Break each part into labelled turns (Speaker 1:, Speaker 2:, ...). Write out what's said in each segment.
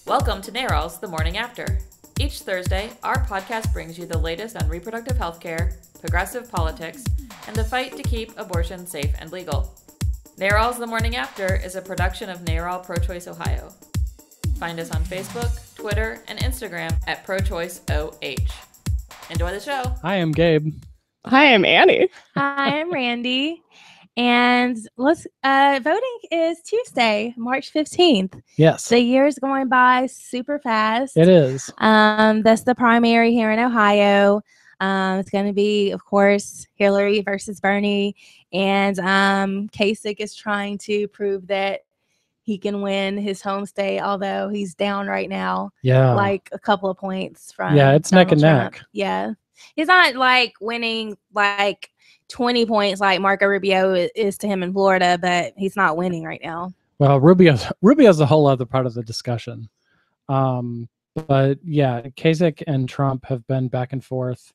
Speaker 1: Welcome to NARAL's The Morning After. Each Thursday, our podcast brings you the latest on reproductive health care, progressive politics, and the fight to keep abortion safe and legal. NARAL's The Morning After is a production of NARAL Pro-Choice Ohio. Find us on Facebook, Twitter, and Instagram at ProChoiceOH. Enjoy the show.
Speaker 2: Hi, I'm Gabe.
Speaker 3: Hi, I'm Annie.
Speaker 4: Hi, I'm Randy. And voting is Tuesday, March 15th.
Speaker 2: Yes.
Speaker 4: The year's going by super fast.
Speaker 2: It is.
Speaker 4: That's the primary here in Ohio. It's going to be, of course, Hillary versus Bernie. And Kasich is trying to prove that he can win his home state, although he's down right now.
Speaker 2: Yeah.
Speaker 4: Like a couple of points from
Speaker 2: it's
Speaker 4: Donald
Speaker 2: neck and
Speaker 4: Trump.
Speaker 2: neck.
Speaker 4: Yeah. He's not like winning like 20 points like Marco Rubio is to him in Florida, but he's not winning right now.
Speaker 2: Well, Rubio's a whole other part of the discussion. But yeah, Kasich and Trump have been back and forth.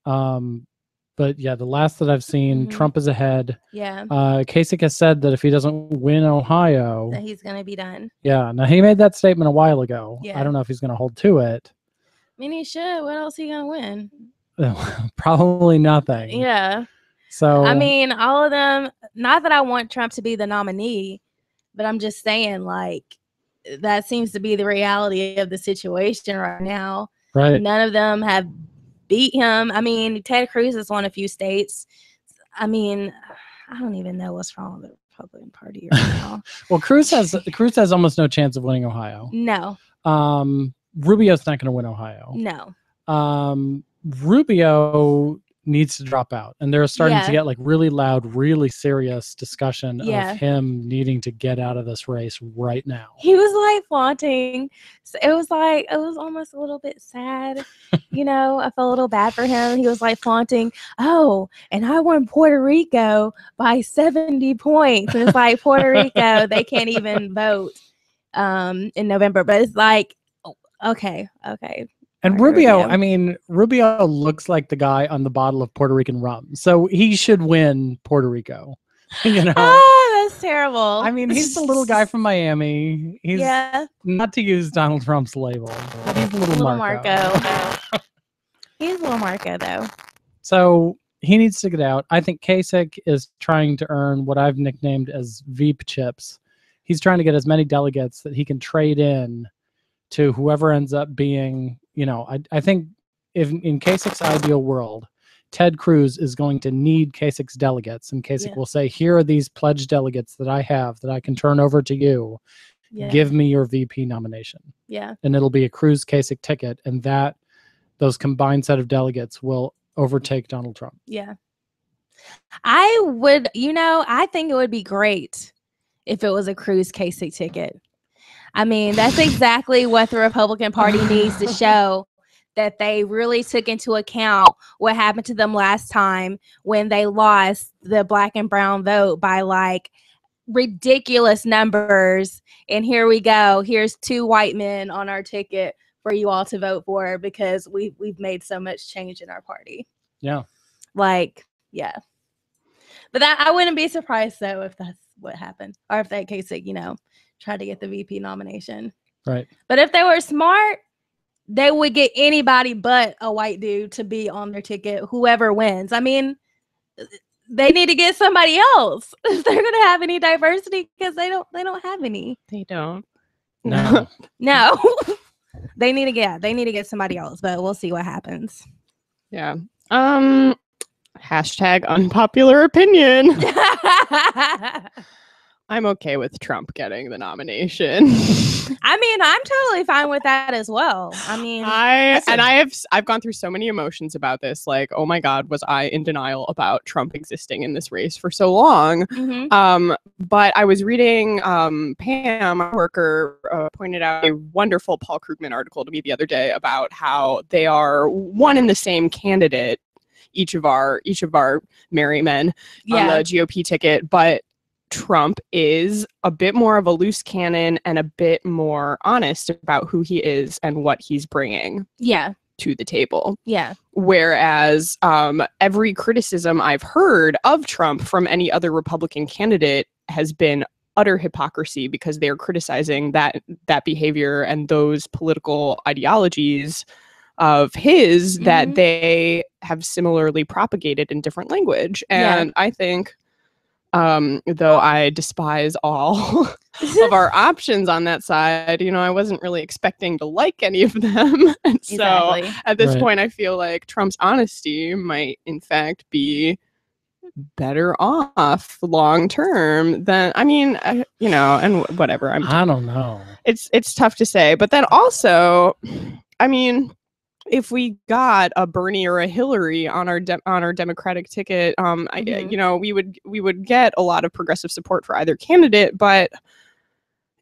Speaker 2: But yeah, the last that I've seen, Trump is ahead.
Speaker 4: Yeah.
Speaker 2: Kasich has said that if he doesn't win Ohio,
Speaker 4: That he's going to be done.
Speaker 2: yeah. Now he made that statement a while ago.
Speaker 4: Yeah.
Speaker 2: I don't know if he's going to hold to it.
Speaker 4: I mean, he should. What else is he going to win?
Speaker 2: Probably nothing.
Speaker 4: Yeah.
Speaker 2: So
Speaker 4: I mean, all of them, not that I want Trump to be the nominee, but I'm just saying, like, that seems to be the reality of the situation right now.
Speaker 2: right.
Speaker 4: None of them have beat him. I mean, Ted Cruz has won a few states. I mean, I don't even know what's wrong with the Republican Party right now.
Speaker 2: Well, Cruz has almost no chance of winning Ohio.
Speaker 4: No,
Speaker 2: Rubio's not going to win Ohio.
Speaker 4: no.
Speaker 2: Rubio needs to drop out, and they're starting to
Speaker 4: Yeah.
Speaker 2: get like really loud, really serious discussion
Speaker 4: Yeah.
Speaker 2: of him needing to get out of this race right now.
Speaker 4: He was like flaunting. So it was almost a little bit sad. You know, I felt a little bad for him. He was like flaunting, oh, and I won Puerto Rico by 70 points. And it's like Puerto Rico, they can't even vote in November. But it's like, okay.
Speaker 2: And Rubio looks like the guy on the bottle of Puerto Rican rum, so he should win Puerto Rico. You know,
Speaker 4: Oh, that's terrible.
Speaker 2: I mean, he's the little guy from Miami. He's not to use Donald Trump's label, but he's a little Marco.
Speaker 4: He's a little Marco, though.
Speaker 2: So he needs to get out. I think Kasich is trying to earn what I've nicknamed as Veep chips. He's trying to get as many delegates that he can trade in to whoever ends up being, I think if in Kasich's ideal world, Ted Cruz is going to need Kasich's delegates, and Kasich will say, here are these pledged delegates that I have that I can turn over to you.
Speaker 4: Yeah.
Speaker 2: Give me your VP nomination.
Speaker 4: Yeah.
Speaker 2: And it'll be a Cruz-Kasich ticket, and those combined set of delegates will overtake Donald Trump.
Speaker 4: Yeah. I think it would be great if it was a Cruz-Kasich ticket. I mean, that's exactly what the Republican Party needs to show, that they really took into account what happened to them last time when they lost the black and brown vote by like ridiculous numbers. And here we go. Here's 2 white men on our ticket for you all to vote for because we've made so much change in our party.
Speaker 2: Yeah.
Speaker 4: Like, yeah. But I wouldn't be surprised, though, if that's what happened. Or if that case, tried to get the VP nomination.
Speaker 2: Right.
Speaker 4: But if they were smart, they would get anybody but a white dude to be on their ticket, whoever wins. I mean, they need to get somebody else if they're going to have any diversity, because they don't have any.
Speaker 3: They don't.
Speaker 2: No.
Speaker 4: No. They need to get somebody else, but we'll see what happens.
Speaker 3: Yeah. Hashtag unpopular opinion. I'm okay with Trump getting the nomination.
Speaker 4: I mean, I'm totally fine with that as well. I mean,
Speaker 3: I've gone through so many emotions about this. Like, oh my God, was I in denial about Trump existing in this race for so long?
Speaker 4: mm-hmm.
Speaker 3: But I was reading Pam, our worker, pointed out a wonderful Paul Krugman article to me the other day about how they are one and the same candidate, each of our merry men on the GOP ticket, but Trump is a bit more of a loose cannon and a bit more honest about who he is and what he's bringing to the table.
Speaker 4: Yeah.
Speaker 3: Whereas every criticism I've heard of Trump from any other Republican candidate has been utter hypocrisy because they're criticizing that behavior and those political ideologies of his that they have similarly propagated in different language. And I think, though I despise all of our options on that side, you know, I wasn't really expecting to like any of them. And so at this point, I feel like Trump's honesty might, in fact, be better off long term than, I mean, you know, and whatever. I
Speaker 2: don't know.
Speaker 3: It's tough to say. But then also, I mean, if we got a Bernie or a Hillary on our Democratic ticket, you know, we would get a lot of progressive support for either candidate. But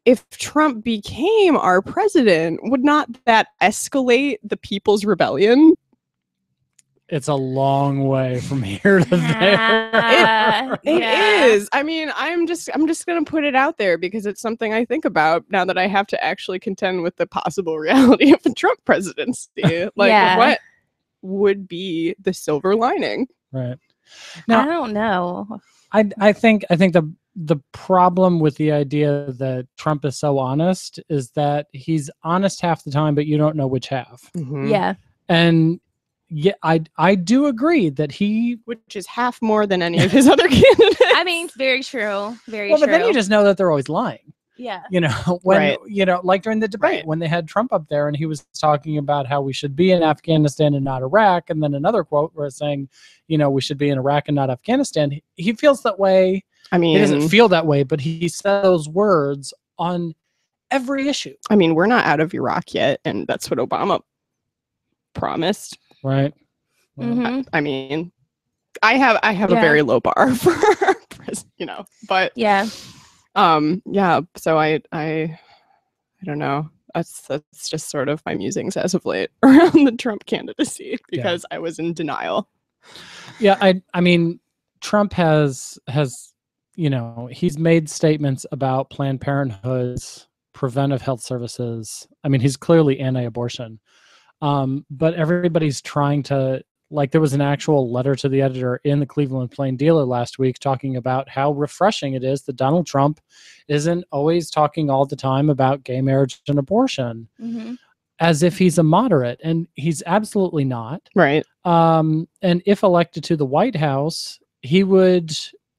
Speaker 3: if Trump became our president, would not that escalate the People's Rebellion?
Speaker 2: It's a long way from here to there.
Speaker 3: It is. I mean, I'm just gonna put it out there because it's something I think about now that I have to actually contend with the possible reality of the Trump presidency. Like, what would be the silver lining?
Speaker 2: Right. Now,
Speaker 4: I don't know.
Speaker 2: I think the problem with the idea that Trump is so honest is that he's honest half the time, but you don't know which half.
Speaker 4: Yeah.
Speaker 2: And yeah, I do agree that
Speaker 3: which is half more than any of his other candidates.
Speaker 4: I mean, very true. Very true.
Speaker 2: But then you just know that they're always lying.
Speaker 4: Yeah.
Speaker 2: You know, when, you know, like during the debate, when they had Trump up there and he was talking about how we should be in Afghanistan and not Iraq. And then another quote where it's saying, you know, we should be in Iraq and not Afghanistan. He feels that way.
Speaker 3: I mean,
Speaker 2: he doesn't feel that way, but he said those words on every issue.
Speaker 3: I mean, we're not out of Iraq yet. And that's what Obama promised.
Speaker 2: Right.
Speaker 3: I mean, I have a very low bar for, you know, but
Speaker 4: yeah.
Speaker 3: So I don't know. That's just sort of my musings as of late around the Trump candidacy because I was in denial.
Speaker 2: Yeah, I mean, Trump has you know, he's made statements about Planned Parenthood's preventive health services. I mean, he's clearly anti-abortion. But everybody's trying to, like, there was an actual letter to the editor in the Cleveland Plain Dealer last week talking about how refreshing it is that Donald Trump isn't always talking all the time about gay marriage and abortion as if he's a moderate, and he's absolutely not.
Speaker 3: Right.
Speaker 2: And if elected to the White House, he would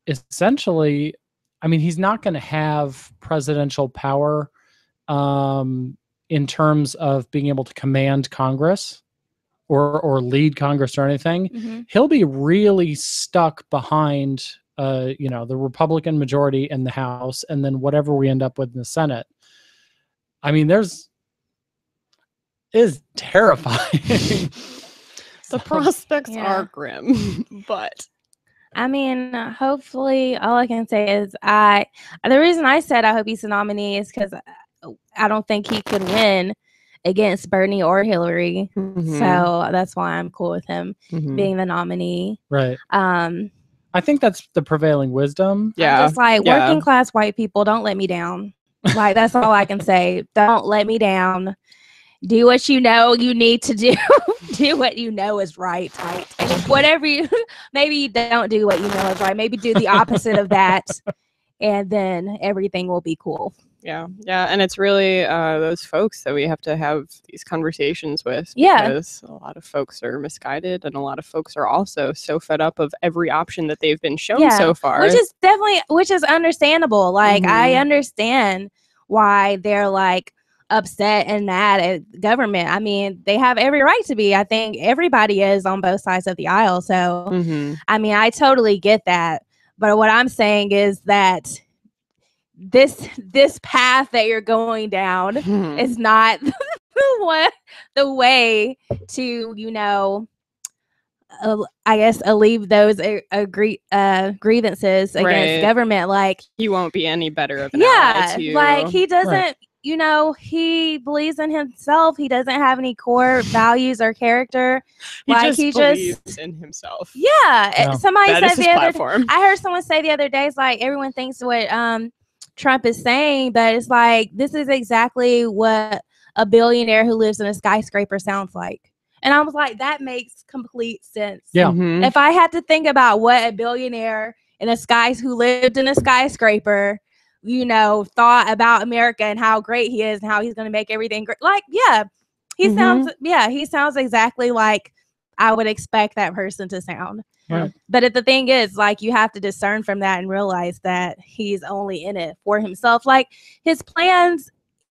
Speaker 2: essentially, I mean, he's not going to have presidential power in terms of being able to command Congress or lead Congress or anything. He'll be really stuck behind, you know, the Republican majority in the House and then whatever we end up with in the Senate. I mean, is terrifying.
Speaker 3: The prospects are grim, but
Speaker 4: I mean, hopefully, all I can say is the reason I said I hope he's a nominee is because I don't think he could win against Bernie or Hillary. So that's why I'm cool with him being the nominee.
Speaker 2: Right. I think that's the prevailing wisdom.
Speaker 3: Yeah.
Speaker 4: Just like working class white people, don't let me down. Like, that's all I can say. Don't let me down. Do what you know you need to do. Do what you know is right. Whatever you, maybe you don't do what you know is right. Maybe do the opposite of that, and then everything will be cool.
Speaker 3: Yeah. And it's really those folks that we have to have these conversations with.
Speaker 4: Yeah.
Speaker 3: Because a lot of folks are misguided, and a lot of folks are also so fed up of every option that they've been shown so far.
Speaker 4: Which is understandable. Like, I understand why they're like upset and mad at government. I mean, they have every right to be. I think everybody is on both sides of the aisle. So, I mean, I totally get that. But what I'm saying is that this path that you're going down is not the way to, you know, I guess alleviate those grievances against government. Like,
Speaker 3: he won't be any better of an ally to you.
Speaker 4: Like, he doesn't. You know, he believes in himself. He doesn't have any core values or character.
Speaker 3: He just believes in himself.
Speaker 4: Yeah. Somebody
Speaker 3: that
Speaker 4: said I heard someone say the other day, it's like everyone thinks what Trump is saying, but it's like, this is exactly what a billionaire who lives in a skyscraper sounds like. And I was like, that makes complete sense.
Speaker 2: Yeah.
Speaker 4: If I had to think about what a billionaire who lived in a skyscraper thought about America and how great he is and how he's going to make everything great. Like, yeah, he sounds exactly like I would expect that person to sound.
Speaker 2: Right.
Speaker 4: But the thing is, like, you have to discern from that and realize that he's only in it for himself. Like, his plans,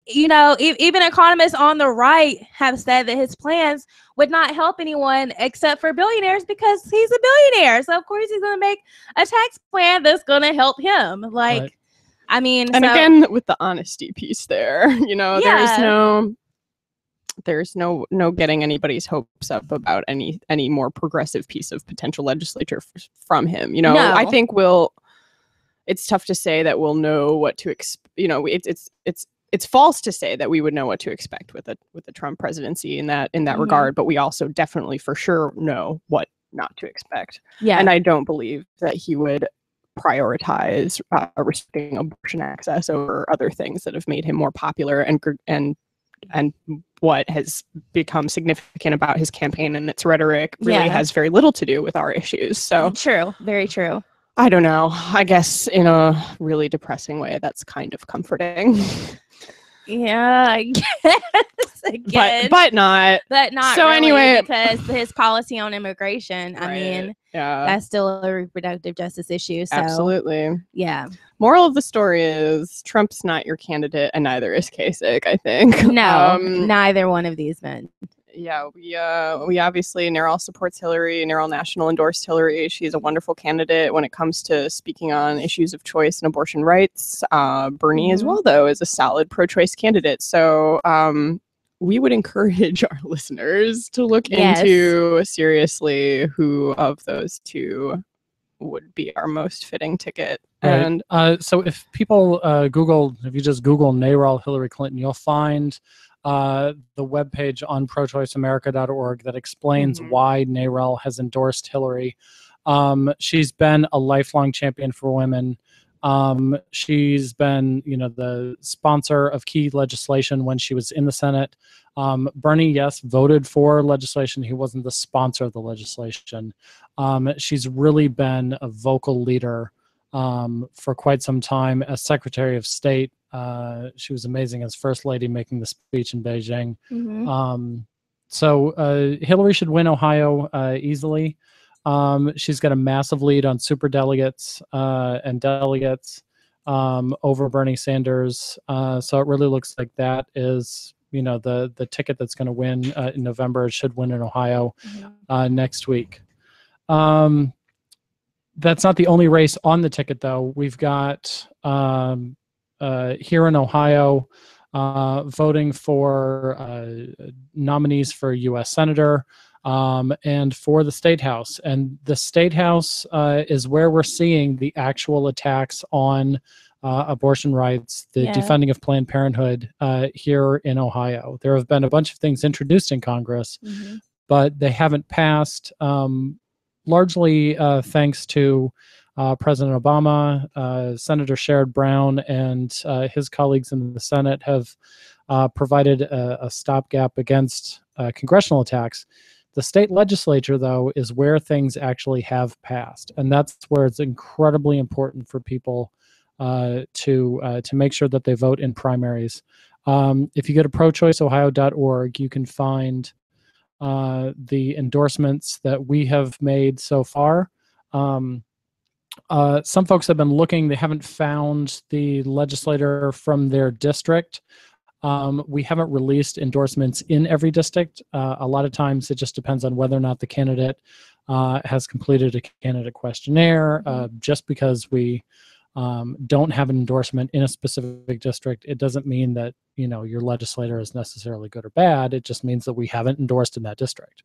Speaker 4: even economists on the right have said that his plans would not help anyone except for billionaires because he's a billionaire. So, of course, he's going to make a tax plan that's going to help him. Like,
Speaker 2: Right.
Speaker 3: I mean, and again, with the honesty piece there, there's no getting anybody's hopes up about any more progressive piece of potential legislature from him. No. I think it's tough to say that we'll know what to it's false to say that we would know what to expect with the Trump presidency in that regard, but we also definitely for sure know what not to expect.
Speaker 4: Yeah.
Speaker 3: And I don't believe that he would prioritize restricting abortion access over other things that have made him more popular and what has become significant about his campaign and its rhetoric really has very little to do with our issues. So
Speaker 4: true, very true.
Speaker 3: I don't know. I guess in a really depressing way, that's kind of comforting.
Speaker 4: Yeah, I guess. Again,
Speaker 3: but not.
Speaker 4: But not.
Speaker 3: So
Speaker 4: really,
Speaker 3: anyway,
Speaker 4: because his policy on immigration, I mean, that's still a reproductive justice issue. So
Speaker 3: absolutely.
Speaker 4: Yeah.
Speaker 3: Moral of the story is Trump's not your candidate, and neither is Kasich, I think.
Speaker 4: No, neither one of these men.
Speaker 3: Yeah, we obviously, NARAL supports Hillary. NARAL National endorsed Hillary. She's a wonderful candidate when it comes to speaking on issues of choice and abortion rights. Bernie as well, though, is a solid pro-choice candidate. So we would encourage our listeners to look into seriously who of those two would be our most fitting ticket.
Speaker 2: Right. And so if people if you just Google NARAL Hillary Clinton, you'll find the webpage on prochoiceamerica.org that explains why NARAL has endorsed Hillary. She's been a lifelong champion for women. She's been, the sponsor of key legislation when she was in the Senate. Bernie, yes, voted for legislation. He wasn't the sponsor of the legislation. She's really been a vocal leader for quite some time as Secretary of State. She was amazing as First Lady making the speech in Beijing. So Hillary should win Ohio easily. She's got a massive lead on superdelegates and delegates over Bernie Sanders. So it really looks like that is, the ticket that's going to win in November. It should win in Ohio next week. That's not the only race on the ticket, though. We've got here in Ohio voting for nominees for U.S. Senator and for the State House. And the State House is where we're seeing the actual attacks on abortion rights, the defunding of Planned Parenthood here in Ohio. There have been a bunch of things introduced in Congress, but they haven't passed, largely thanks to President Obama. Senator Sherrod Brown and his colleagues in the Senate have provided a stopgap against congressional attacks. The state legislature, though, is where things actually have passed, and that's where it's incredibly important for people to make sure that they vote in primaries. If you go to prochoiceohio.org, you can find the endorsements that we have made so far. Some folks have been looking, they haven't found the legislator from their district. We haven't released endorsements in every district. A lot of times it just depends on whether or not the candidate has completed a candidate questionnaire. Just because we don't have an endorsement in a specific district, it doesn't mean that your legislator is necessarily good or bad. It just means that we haven't endorsed in that district.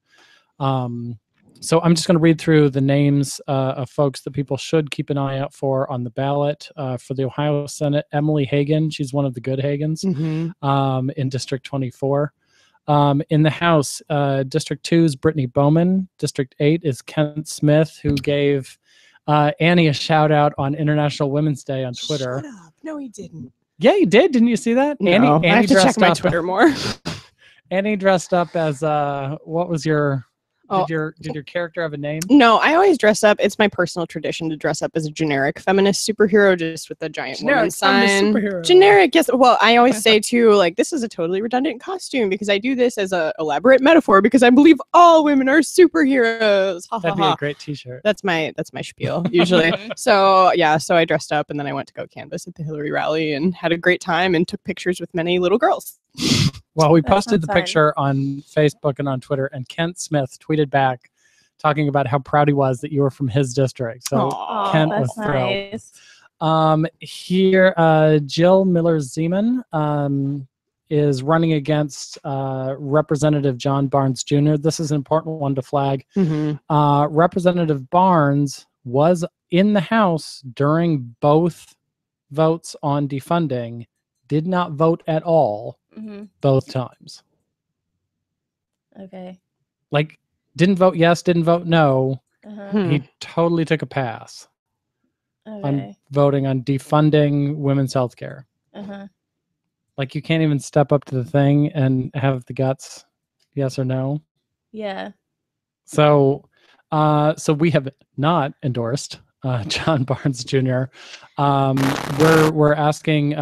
Speaker 2: So I'm just going to read through the names of folks that people should keep an eye out for on the ballot. For the Ohio Senate, Emily Hagan, she's one of the good Hagans in District 24. In the House, District 2 is Brittany Bowman. District 8 is Kent Smith, who gave Annie a shout out on International Women's Day on Twitter.
Speaker 3: Shut up. No, he didn't.
Speaker 2: Yeah, he did. Didn't you see that?
Speaker 3: No,
Speaker 2: Annie
Speaker 3: I have to check my Twitter more.
Speaker 2: Annie dressed up as what was your
Speaker 3: Oh.
Speaker 2: Did your character have a name?
Speaker 3: No, I always dress up. It's my personal tradition to dress up as a generic feminist superhero, just with the giant woman sign. Generic, yes. Well, I always say too, like, this is a totally redundant costume because I do this as a elaborate metaphor because I believe all women are superheroes. Ha,
Speaker 2: That'd
Speaker 3: ha,
Speaker 2: be
Speaker 3: ha.
Speaker 2: a great T-shirt.
Speaker 3: That's my spiel usually. So I dressed up and then I went to go canvass at the Hillary rally and had a great time and took pictures with many little girls.
Speaker 2: Well, we
Speaker 4: That
Speaker 2: posted
Speaker 4: sounds
Speaker 2: the
Speaker 4: fun.
Speaker 2: picture on Facebook and on Twitter, and Kent Smith tweeted back talking about how proud he was that you were from his district. So
Speaker 3: Aw,
Speaker 2: Kent
Speaker 4: that's
Speaker 2: was thrilled.
Speaker 4: nice.
Speaker 2: Here, Jill Miller-Zeman is running against Representative John Barnes Jr. This is an important one to flag. Representative Barnes was in the House during both votes on defunding, did not vote at all both times.
Speaker 4: Okay.
Speaker 2: Like, didn't vote yes, didn't vote no.
Speaker 3: Hmm.
Speaker 2: He totally took a pass on
Speaker 4: Okay.
Speaker 2: voting on defunding women's health care. Like, you can't even step up to the thing and have the guts, yes or no.
Speaker 4: Yeah.
Speaker 2: So we have not endorsed John Barnes Jr. We're asking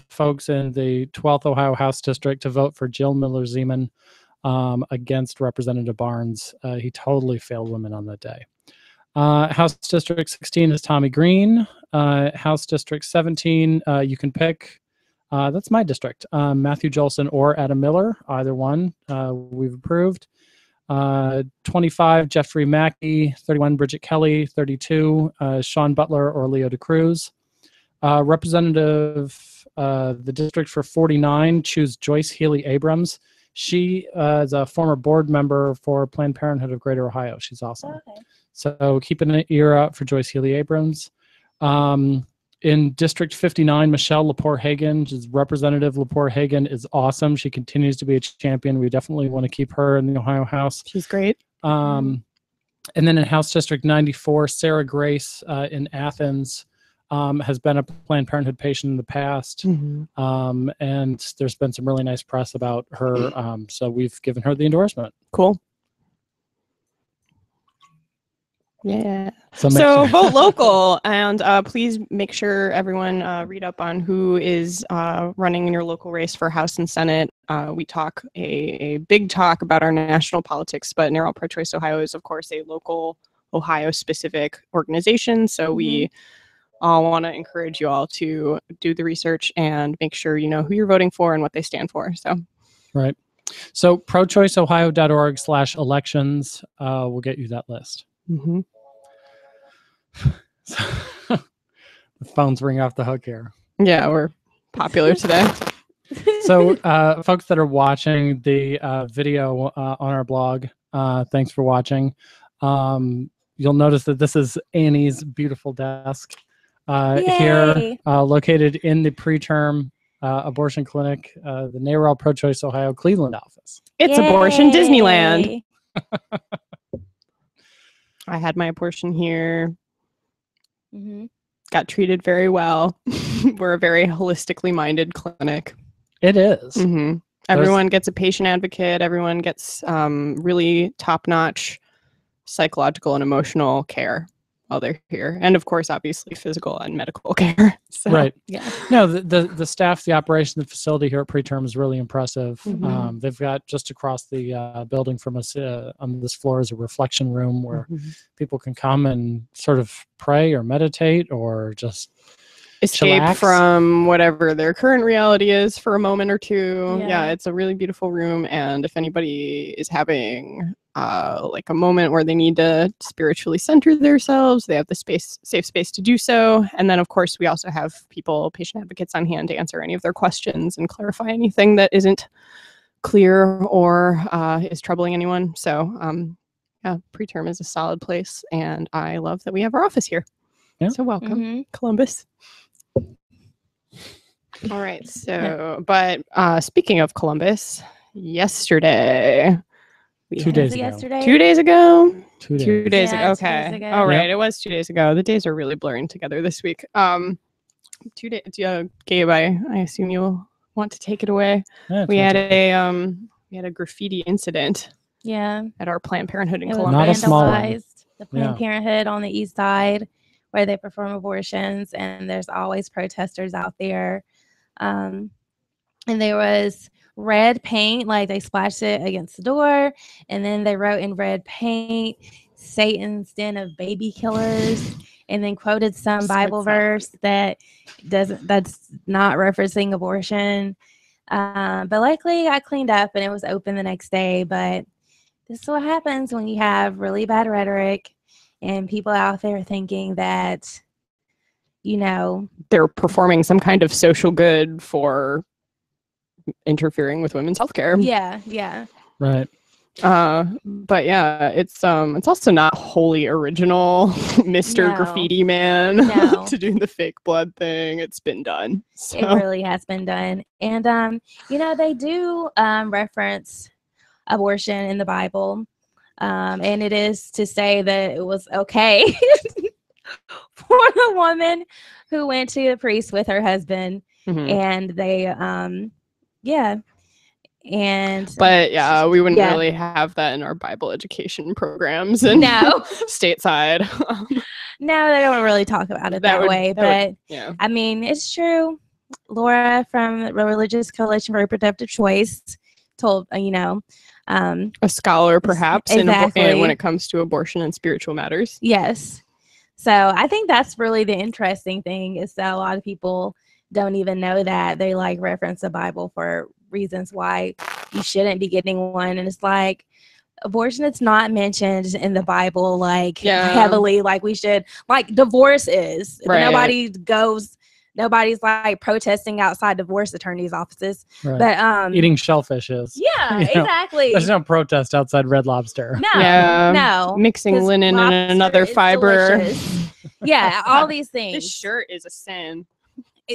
Speaker 2: folks in the 12th Ohio House District to vote for Jill Miller-Zeman against Representative Barnes. He totally failed women on that day. House District 16 is Tommy Green. House District 17, you can pick. That's my district. Matthew Jolson or Adam Miller, either one. We've approved. 25, Jeffrey Mackey. 31, Bridget Kelly. 32, Sean Butler or Leo DeCruz. Representative, the district for 49, choose Joyce Healy Abrams. She is a former board member for Planned Parenthood of Greater Ohio. She's awesome.
Speaker 4: Okay.
Speaker 2: So keep an ear out for Joyce Healy Abrams. In District 59, Michelle Lepore Hagan, Representative Lepore Hagan is awesome. She continues to be a champion. We definitely want to keep her in the Ohio House.
Speaker 3: She's great.
Speaker 2: And then in House District 94, Sarah Grace in Athens has been a Planned Parenthood patient in the past. And there's been some really nice press about her. So we've given her the endorsement.
Speaker 3: Cool. Yeah.
Speaker 2: So
Speaker 3: vote local, and please make sure everyone read up on who is running in your local race for House and Senate. We talk a big talk about our national politics, but NARAL Pro-Choice Ohio is, of course, a local Ohio-specific organization. So we all want to encourage you all to do the research and make sure you know who you're voting for and what they stand for. So,
Speaker 2: right. So prochoiceohio.org/elections will get you that list. The phone's ringing off the hook here.
Speaker 3: Yeah, we're popular today.
Speaker 2: So folks that are watching the video on our blog, thanks for watching. You'll notice that this is Annie's beautiful desk here, located in the preterm abortion clinic, the NARAL Pro-Choice Ohio Cleveland office.
Speaker 3: It's abortion Disneyland. I had my abortion here. Got treated very well. We're a very holistically minded clinic.
Speaker 2: It is.
Speaker 3: Everyone gets a patient advocate. Everyone gets really top-notch psychological and emotional care while they're here. And of course, obviously, physical and medical care. So,
Speaker 2: right.
Speaker 3: Yeah.
Speaker 2: No, the staff, the operation, the facility here at preterm is really impressive. They've got just across the building from us on this floor is a reflection room where people can come and sort of pray or meditate or just
Speaker 3: escape
Speaker 2: chillax
Speaker 3: from whatever their current reality is for a moment or two. Yeah, it's a really beautiful room. And if anybody is having like a moment where they need to spiritually center themselves, they have the safe space to do so. And then, of course, we also have patient advocates on hand to answer any of their questions and clarify anything that isn't clear or is troubling anyone. So, yeah, preterm is a solid place, and I love that we have our office here. Yeah. So welcome, Columbus. All right. So, but speaking of Columbus, yesterday.
Speaker 2: 2 days ago.
Speaker 4: Yesterday?
Speaker 3: 2 days ago?
Speaker 2: 2 days.
Speaker 3: 2 days
Speaker 4: Yeah,
Speaker 3: ago.
Speaker 4: 2 days
Speaker 3: Okay.
Speaker 4: ago.
Speaker 3: All right.
Speaker 2: Yep.
Speaker 3: It was 2 days ago. The days are really blurring together this week. 2 days. Gabe, I assume you'll want to take it away.
Speaker 2: Yeah,
Speaker 3: We had a graffiti incident
Speaker 4: Yeah.
Speaker 3: at our Planned Parenthood in
Speaker 4: It was
Speaker 3: Columbus.
Speaker 2: Not a small one.
Speaker 4: vandalized. The Planned Parenthood on the east side where they perform abortions, and there's always protesters out there. And there was red paint, like they splashed it against the door, and then they wrote in red paint, Satan's den of baby killers, and then quoted some Bible verse that's not referencing abortion. But luckily I cleaned up and it was open the next day. But this is what happens when you have really bad rhetoric and people out there thinking that, you know,
Speaker 3: they're performing some kind of social good for interfering with women's healthcare.
Speaker 4: Yeah.
Speaker 2: Right.
Speaker 3: But yeah, it's also not wholly original, Mr.
Speaker 4: No.
Speaker 3: Graffiti Man,
Speaker 4: No.
Speaker 3: to do the fake blood thing. It's been done. So.
Speaker 4: It really has been done. And, you know, they do reference abortion in the Bible. And it is to say that it was okay for the woman who went to the priest with her husband. And they, yeah.
Speaker 3: But yeah, we wouldn't really have that in our Bible education programs and stateside.
Speaker 4: No, they don't really talk about it that way. But I mean, it's true. Laura from the Religious Coalition for Reproductive Choice told, you know,
Speaker 3: a scholar perhaps
Speaker 4: exactly.
Speaker 3: when it comes to abortion and spiritual matters.
Speaker 4: Yes. So I think that's really the interesting thing, is that a lot of people don't even know that. They like reference the Bible for reasons why you shouldn't be getting one. And it's like, abortion is not mentioned in the Bible like heavily like we should. Like divorce is.
Speaker 3: Right.
Speaker 4: Nobody's like protesting outside divorce attorneys' offices.
Speaker 2: Right.
Speaker 4: But
Speaker 2: eating shellfish is.
Speaker 4: Yeah, exactly.
Speaker 2: There's no protest outside Red Lobster.
Speaker 4: No.
Speaker 3: Mixing linen and another fiber.
Speaker 4: Yeah, all these things.
Speaker 3: This shirt is a sin.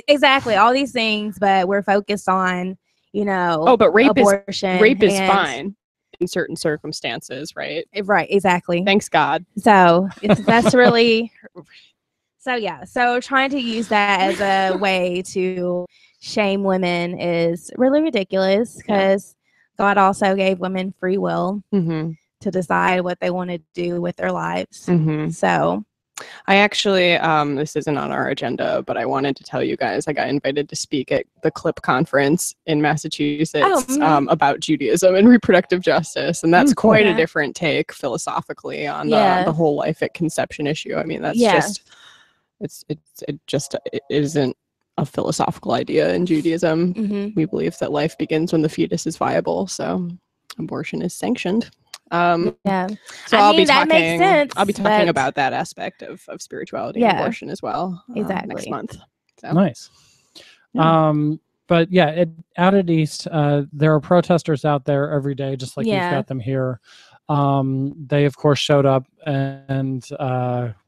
Speaker 4: Exactly, all these things, but we're focused on, you know,
Speaker 3: but
Speaker 4: abortion.
Speaker 3: Rape is fine in certain circumstances, right?
Speaker 4: Right, exactly.
Speaker 3: Thanks God.
Speaker 4: So that's really. So trying to use that as a way to shame women is really ridiculous, because God also gave women free will to decide what they want to do with their lives. So
Speaker 3: I actually, this isn't on our agenda, but I wanted to tell you guys, I got invited to speak at the CLIP conference in Massachusetts about Judaism and reproductive justice. And that's quite a different take philosophically on the whole life at conception issue. I mean, that's it isn't a philosophical idea in Judaism. We believe that life begins when the fetus is viable. So abortion is sanctioned. So I'll be talking about that aspect of spirituality and abortion as well next month. So.
Speaker 2: Nice. But yeah, out at East, there are protesters out there every day, just like you've got them here. They of course showed up and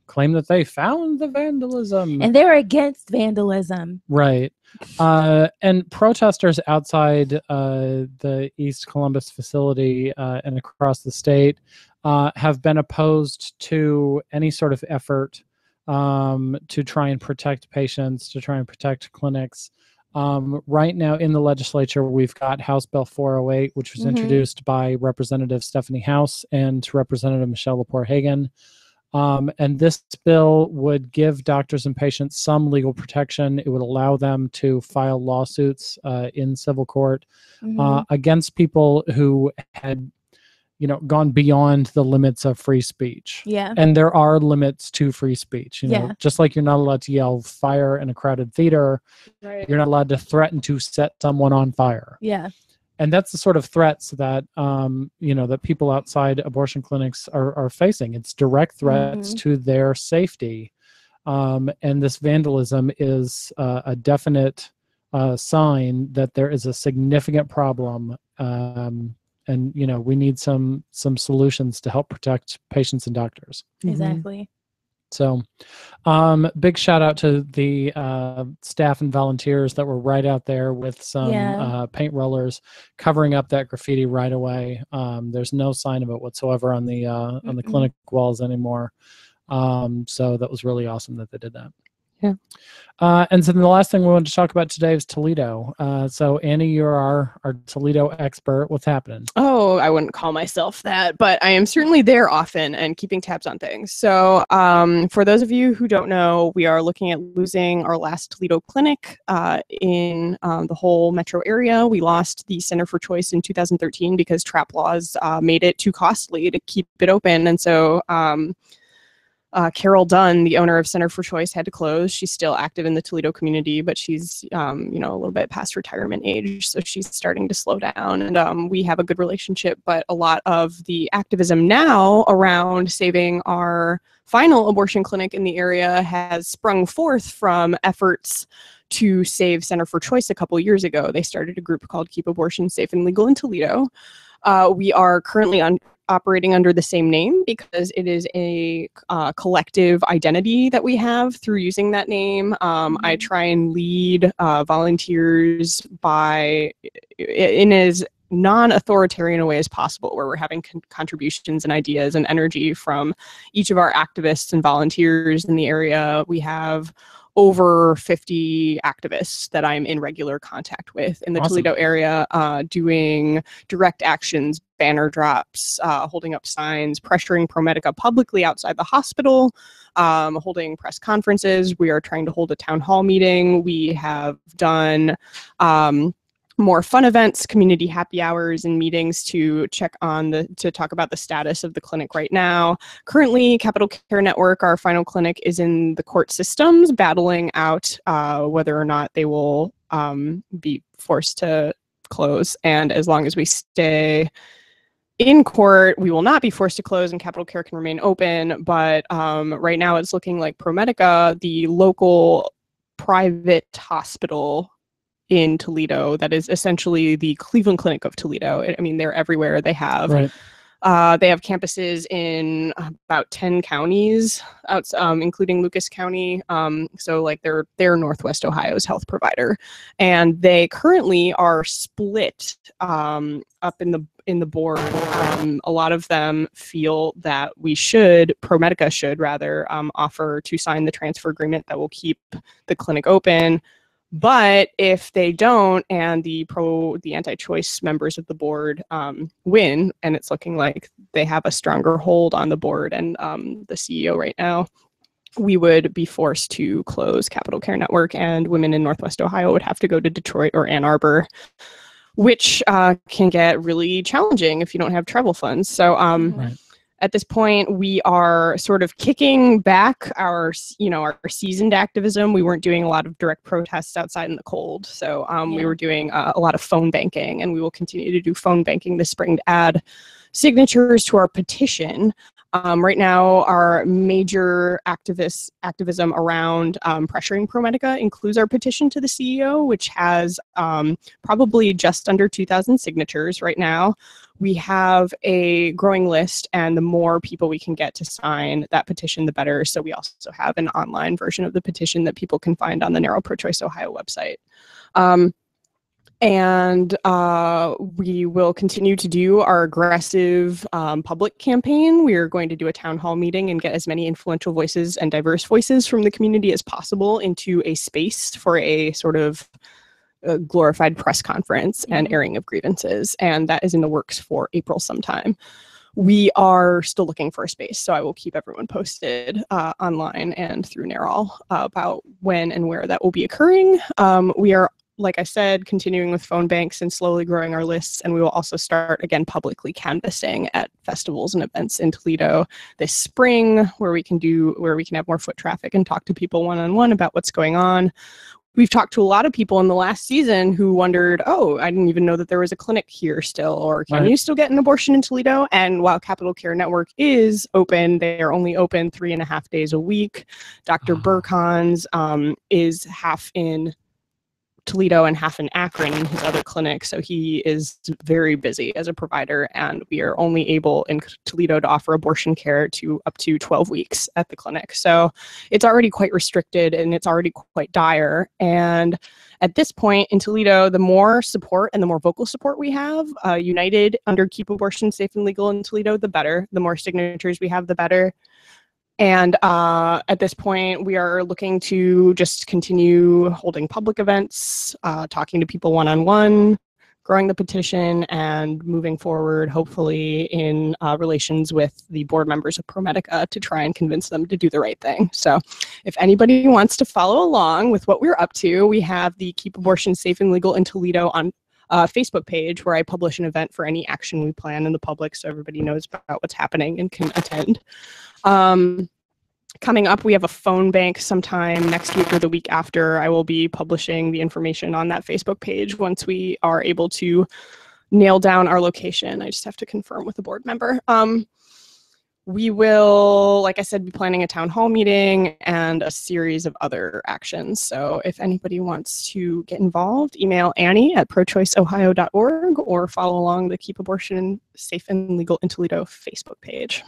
Speaker 2: claim that they found the vandalism,
Speaker 4: and they're against vandalism,
Speaker 2: right? And protesters outside the East Columbus facility and across the state have been opposed to any sort of effort to try and protect patients, to try and protect clinics. Right now in the legislature, we've got House Bill 408, which was introduced by Representative Stephanie House and Representative Michelle Lepore-Hagan. And this bill would give doctors and patients some legal protection. It would allow them to file lawsuits in civil court against people who had, gone beyond the limits of free speech.
Speaker 4: Yeah.
Speaker 2: And there are limits to free speech. You know, just like you're not allowed to yell fire in a crowded theater, you're not allowed to threaten to set someone on fire.
Speaker 4: Yeah.
Speaker 2: And that's the sort of threats that, that people outside abortion clinics are facing. It's direct threats to their safety. And this vandalism is a definite sign that there is a significant problem. And, we need some solutions to help protect patients and doctors.
Speaker 4: Exactly.
Speaker 2: So big shout out to the staff and volunteers that were right out there with some paint rollers covering up that graffiti right away. There's no sign of it whatsoever on the clinic walls anymore. So that was really awesome that they did that.
Speaker 3: Yeah.
Speaker 2: And so the last thing we wanted to talk about today is Toledo. So Annie, you're our Toledo expert. What's happening?
Speaker 3: Oh, I wouldn't call myself that, but I am certainly there often and keeping tabs on things. So for those of you who don't know, we are looking at losing our last Toledo clinic in the whole metro area. We lost the Center for Choice in 2013 because trap laws made it too costly to keep it open. And so Carol Dunn, the owner of Center for Choice, had to close. She's still active in the Toledo community, but she's, a little bit past retirement age, so she's starting to slow down. And we have a good relationship, but a lot of the activism now around saving our final abortion clinic in the area has sprung forth from efforts to save Center for Choice a couple years ago. They started a group called Keep Abortion Safe and Legal in Toledo. We are currently operating under the same name because it is a collective identity that we have through using that name. I try and lead volunteers in as non-authoritarian a way as possible, where we're having contributions and ideas and energy from each of our activists and volunteers in the area. We have over 50 activists that I'm in regular contact with in the
Speaker 2: Awesome.
Speaker 3: Toledo area, doing direct actions, banner drops, holding up signs, pressuring ProMedica publicly outside the hospital, holding press conferences. We are trying to hold a town hall meeting. We have done more fun events, community happy hours, and meetings to talk about the status of the clinic right now. Currently, Capital Care Network, our final clinic, is in the court systems, battling out whether or not they will be forced to close. And as long as we stay in court, we will not be forced to close and Capital Care can remain open. But right now it's looking like ProMedica, the local private hospital in Toledo, that is essentially the Cleveland Clinic of Toledo. I mean, they're everywhere. They have campuses in about 10 counties, including Lucas County. So like they're Northwest Ohio's health provider, and they currently are split up in the board. A lot of them feel that ProMedica should rather offer to sign the transfer agreement that will keep the clinic open. But if they don't, and the anti-choice members of the board win, and it's looking like they have a stronger hold on the board and the CEO right now, we would be forced to close Capital Care Network, and women in Northwest Ohio would have to go to Detroit or Ann Arbor, which can get really challenging if you don't have travel funds. So at this point, we are sort of kicking back our seasoned activism. We weren't doing a lot of direct protests outside in the cold. So we were doing a lot of phone banking, and we will continue to do phone banking this spring to add signatures to our petition. Right now, our major activism around pressuring ProMedica includes our petition to the CEO, which has probably just under 2,000 signatures right now. We have a growing list, and the more people we can get to sign that petition, the better. So we also have an online version of the petition that people can find on the NARAL Pro-Choice Ohio website. And we will continue to do our aggressive public campaign. We are going to do a town hall meeting and get as many influential voices and diverse voices from the community as possible into a space for a sort of glorified press conference and airing of grievances. And that is in the works for April sometime. We are still looking for a space, so I will keep everyone posted online and through NARAL about when and where that will be occurring. We are, like I said, continuing with phone banks and slowly growing our lists, and we will also start again publicly canvassing at festivals and events in Toledo this spring, where we can have more foot traffic and talk to people one-on-one about what's going on. We've talked to a lot of people in the last season who wondered, oh, I didn't even know that there was a clinic here still, or can you still get an abortion in Toledo? And while Capital Care Network is open, they are only open 3.5 days a week. Dr. Burkhan's is half in Toledo and half in Akron in his other clinic. So he is very busy as a provider, and we are only able in Toledo to offer abortion care to up to 12 weeks at the clinic. So it's already quite restricted, and it's already quite dire. And at this point in Toledo, the more support and the more vocal support we have, united under Keep Abortion Safe and Legal in Toledo, the better. The more signatures we have, the better. And at this point, we are looking to just continue holding public events, talking to people one-on-one, growing the petition, and moving forward, hopefully, in relations with the board members of ProMedica to try and convince them to do the right thing. So if anybody wants to follow along with what we're up to, we have the Keep Abortion Safe and Legal in Toledo on Facebook page, where I publish an event for any action we plan in the public, so everybody knows about what's happening and can attend. Coming up, we have a phone bank sometime next week or the week after. I will be publishing the information on that Facebook page once we are able to nail down our location. I just have to confirm with the board member. We will, like I said, be planning a town hall meeting and a series of other actions. So if anybody wants to get involved, email Annie at prochoiceohio.org or follow along the Keep Abortion Safe and Legal in Toledo Facebook page.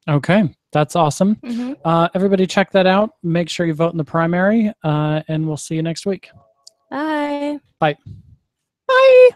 Speaker 2: Okay, that's awesome. Everybody check that out. Make sure you vote in the primary, and we'll see you next week.
Speaker 4: Bye.
Speaker 2: Bye.
Speaker 3: Bye.